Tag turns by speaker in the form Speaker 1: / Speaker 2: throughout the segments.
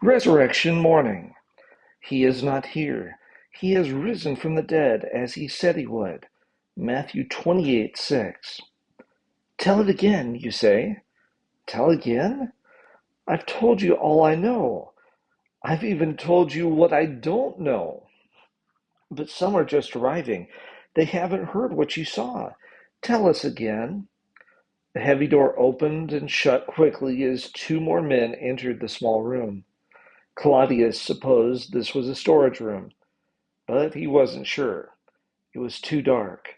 Speaker 1: Resurrection morning. He is not here. He has risen from the dead as he said he would. Matthew 28:6. Tell it again, you say? Tell again? I've told you all I know. I've even told you what I don't know. But some are just arriving. They haven't heard what you saw. Tell us again. The heavy door opened and shut quickly as two more men entered the small room. Claudius supposed this was a storage room, but he wasn't sure. It was too dark.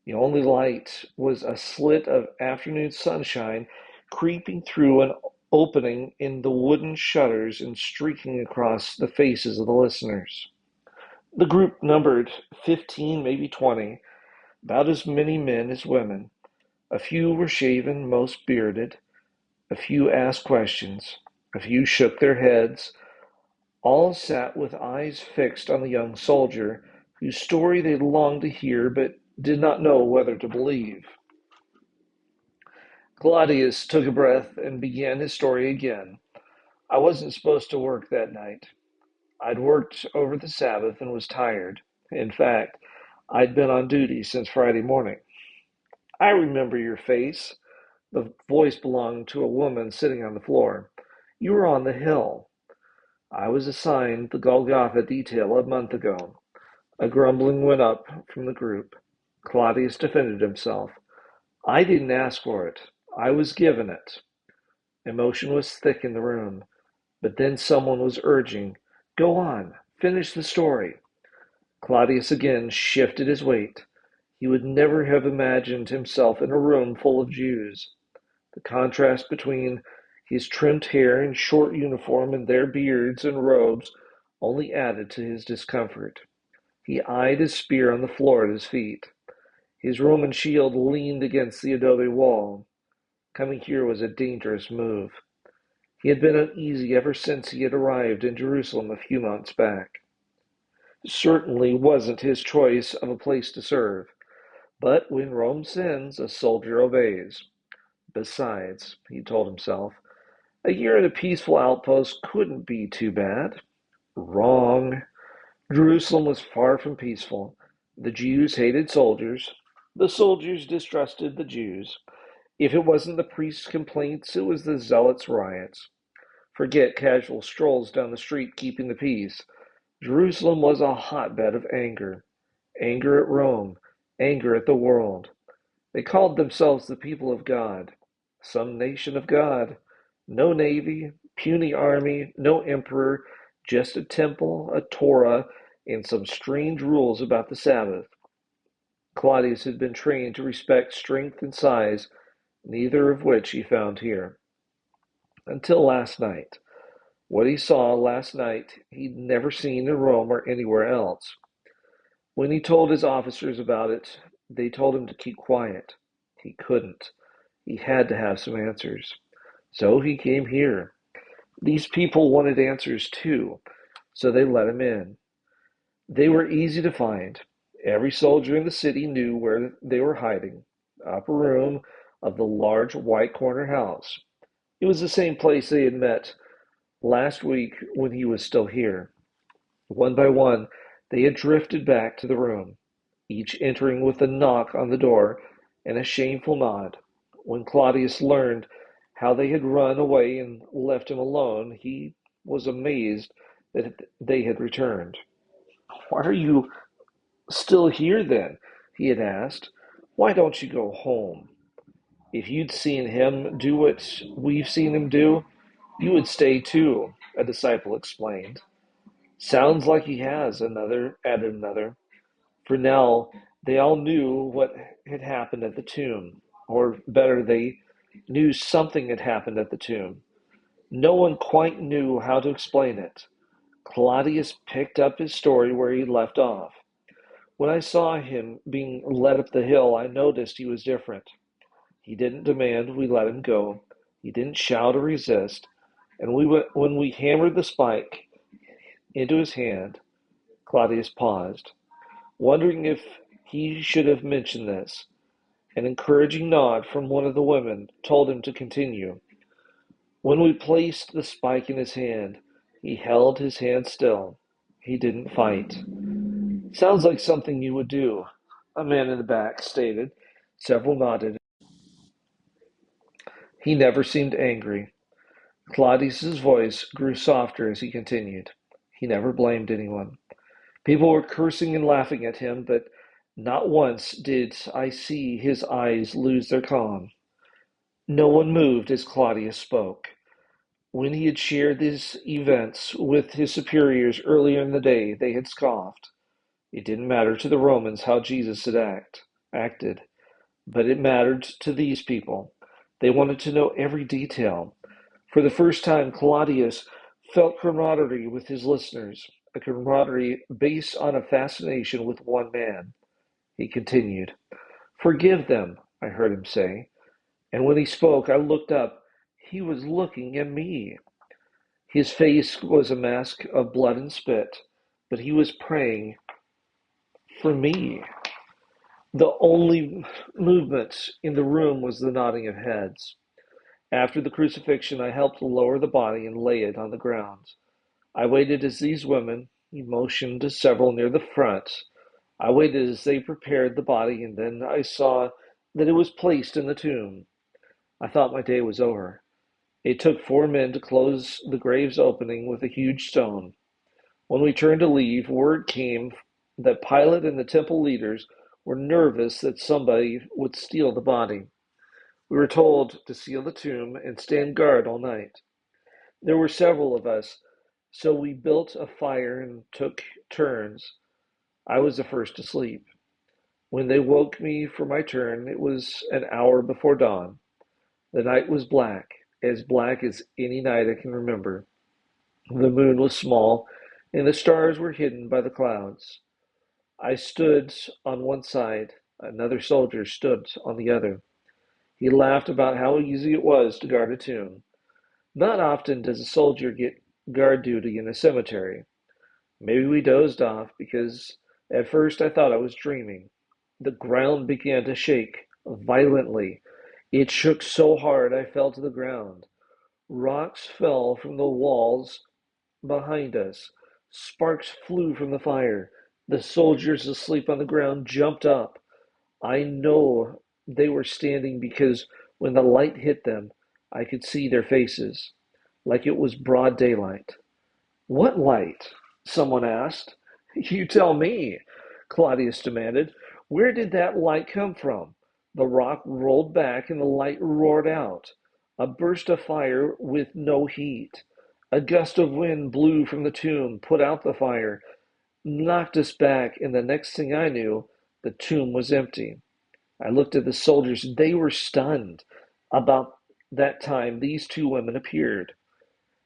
Speaker 1: The only light was a slit of afternoon sunshine creeping through an opening in the wooden shutters and streaking across the faces of the listeners. The group numbered 15, maybe 20, about as many men as women. A few were shaven, most bearded. A few asked questions. A few shook their heads. All sat with eyes fixed on the young soldier, whose story they longed to hear but did not know whether to believe. Claudius took a breath and began his story again. I wasn't supposed to work that night. I'd worked over the Sabbath and was tired. In fact, I'd been on duty since Friday morning. I remember your face. The voice belonged to a woman sitting on the floor. You were on the hill. I was assigned the Golgotha detail a month ago. A grumbling went up from the group. Claudius defended himself. I didn't ask for it. I was given it. Emotion was thick in the room, but then someone was urging, Go on, finish the story. Claudius again shifted his weight. He would never have imagined himself in a room full of Jews. The contrast between his trimmed hair and short uniform and their beards and robes only added to his discomfort. He eyed his spear on the floor at his feet. His Roman shield leaned against the adobe wall. Coming here was a dangerous move. He had been uneasy ever since he had arrived in Jerusalem a few months back. It certainly wasn't his choice of a place to serve, but when Rome sends, a soldier obeys. Besides, he told himself, a year at a peaceful outpost couldn't be too bad. Wrong. Jerusalem was far from peaceful. The Jews hated soldiers. The soldiers distrusted the Jews. If it wasn't the priests' complaints, it was the zealots' riots. Forget casual strolls down the street keeping the peace. Jerusalem was a hotbed of anger. Anger at Rome. Anger at the world. They called themselves the people of God. Some nation of God. No navy, puny army, no emperor, just a temple, a Torah, and some strange rules about the Sabbath. Claudius had been trained to respect strength and size, neither of which he found here. Until last night. What he saw last night he'd never seen in Rome or anywhere else. When he told his officers about it, they told him to keep quiet. He couldn't. He had to have some answers. So he came here. These people wanted answers too, so they let him in. They were easy to find. Every soldier in the city knew where they were hiding. Upper room of the large white corner house. It was the same place they had met last week when he was still here. One by one, they had drifted back to the room, each entering with a knock on the door and a shameful nod. When Claudius learned how they had run away and left him alone, he was amazed that they had returned. Why are you still here then? He had asked. Why don't you go home? If you'd seen him do what we've seen him do, you would stay too, a disciple explained. Sounds like he has, another added another. For now, they all knew what had happened at the tomb, or better, they knew something had happened at the tomb. No one quite knew how to explain it. Claudius picked up his story where he left off. When I saw him being led up the hill, I noticed he was different. He didn't demand we let him go. He didn't shout or resist. And when we hammered the spike into his hand, Claudius paused, wondering if he should have mentioned this. An encouraging nod from one of the women told him to continue. When we placed the spike in his hand, He held his hand still. He didn't fight. Sounds like something you would do, a man in the back stated. Several nodded. He never seemed angry. Claudius's voice grew softer as he continued. He never blamed anyone. People were cursing and laughing at him, but not once did I see his eyes lose their calm. No one moved as Claudius spoke. When he had shared these events with his superiors earlier in the day, they had scoffed. It didn't matter to the Romans how Jesus had acted, but it mattered to these people. They wanted to know every detail. For the first time, Claudius felt camaraderie with his listeners, a camaraderie based on a fascination with one man. He continued, "Forgive them," I heard him say. And when he spoke, I looked up. He was looking at me. His face was a mask of blood and spit, but he was praying for me. The only movement in the room was the nodding of heads. After the crucifixion, I helped lower the body and lay it on the ground. I waited as these women, he motioned to several near the front, I waited as they prepared the body, and then I saw that it was placed in the tomb. I thought my day was over. It took 4 men to close the grave's opening with a huge stone. When we turned to leave, word came that Pilate and the temple leaders were nervous that somebody would steal the body. We were told to seal the tomb and stand guard all night. There were several of us, so we built a fire and took turns. I was the first to sleep. When they woke me for my turn, it was an hour before dawn. The night was black as any night I can remember. The moon was small, and the stars were hidden by the clouds. I stood on one side. Another soldier stood on the other. He laughed about how easy it was to guard a tomb. Not often does a soldier get guard duty in a cemetery. Maybe we dozed off because at first I thought I was dreaming. The ground began to shake violently. It shook so hard I fell to the ground. Rocks fell from the walls behind us. Sparks flew from the fire. The soldiers asleep on the ground jumped up. I know they were standing because when the light hit them, I could see their faces, like it was broad daylight. "What light?" someone asked. "You tell me," Claudius demanded. "Where did that light come from?" The rock rolled back and the light roared out. A burst of fire with no heat. A gust of wind blew from the tomb, put out the fire, knocked us back, and the next thing I knew, the tomb was empty. I looked at the soldiers. They were stunned. About that time, these 2 women appeared.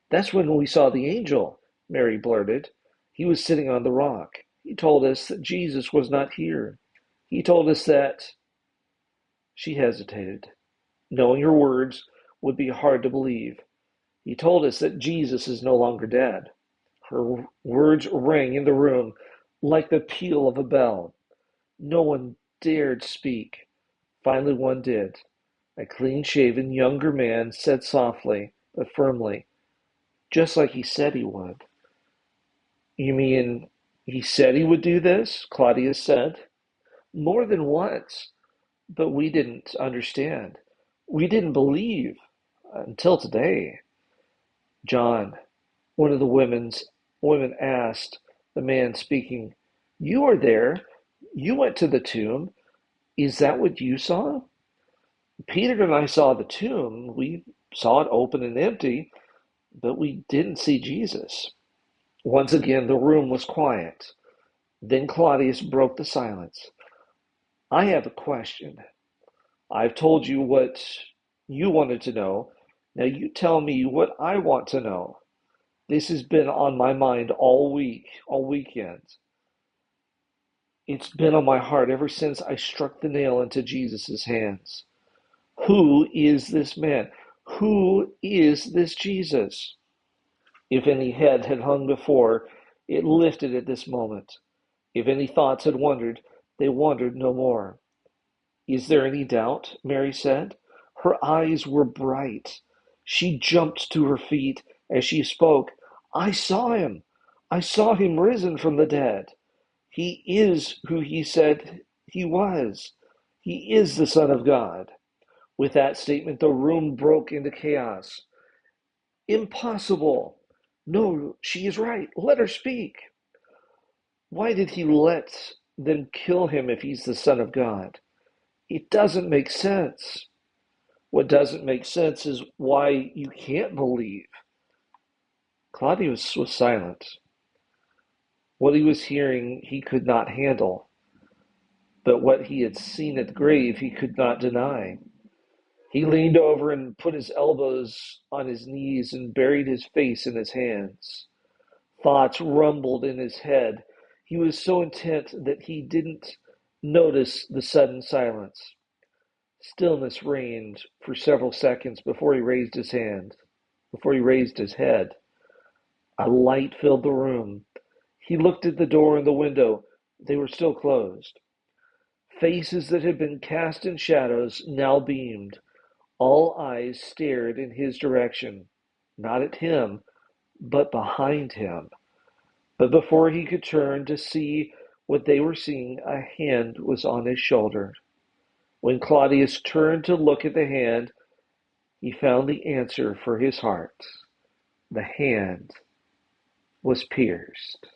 Speaker 1: "That's when we saw the angel," Mary blurted. "He was sitting on the rock. He told us that Jesus was not here. He told us that—" She hesitated. Knowing her words would be hard to believe. "He told us that Jesus is no longer dead." Her words rang in the room like the peal of a bell. No one dared speak. Finally, one did. A clean-shaven younger man said softly but firmly, just like he said he would. "You mean he said he would do this?" Claudius said. "More than once. But we didn't understand. We didn't believe until today." "John," one of the women asked the man speaking, "you were there. You went to the tomb. Is that what you saw?" "Peter and I saw the tomb. We saw it open and empty, but we didn't see Jesus." Once again, the room was quiet. Then Claudius broke the silence. "I have a question. I've told you what you wanted to know. Now you tell me what I want to know. This has been on my mind all week, all weekend. It's been on my heart ever since I struck the nail into Jesus' hands. Who is this man? Who is this Jesus?" If any head had hung before, it lifted at this moment. If any thoughts had wandered, they wandered no more. "Is there any doubt?" Mary said. Her eyes were bright. She jumped to her feet as she spoke. I saw him. I saw him risen from the dead. He is who he said he was. He is the Son of God. With that statement, the room broke into chaos. Impossible. No, she is right. Let her speak. Why did he let them kill him if he's the Son of God? It doesn't make sense. What doesn't make sense is why you can't believe. Claudius was silent. What he was hearing, he could not handle, but what he had seen at the grave, he could not deny. He leaned over and put his elbows on his knees and buried his face in his hands. Thoughts rumbled in his head. He was so intent that he didn't notice the sudden silence. Stillness reigned for several seconds before he raised his head. A light filled the room. He looked at the door and the window. They were still closed. Faces that had been cast in shadows now beamed. All eyes stared in his direction, not at him, but behind him. But before he could turn to see what they were seeing, a hand was on his shoulder. When Claudius turned to look at the hand, he found the answer for his heart. The hand was pierced.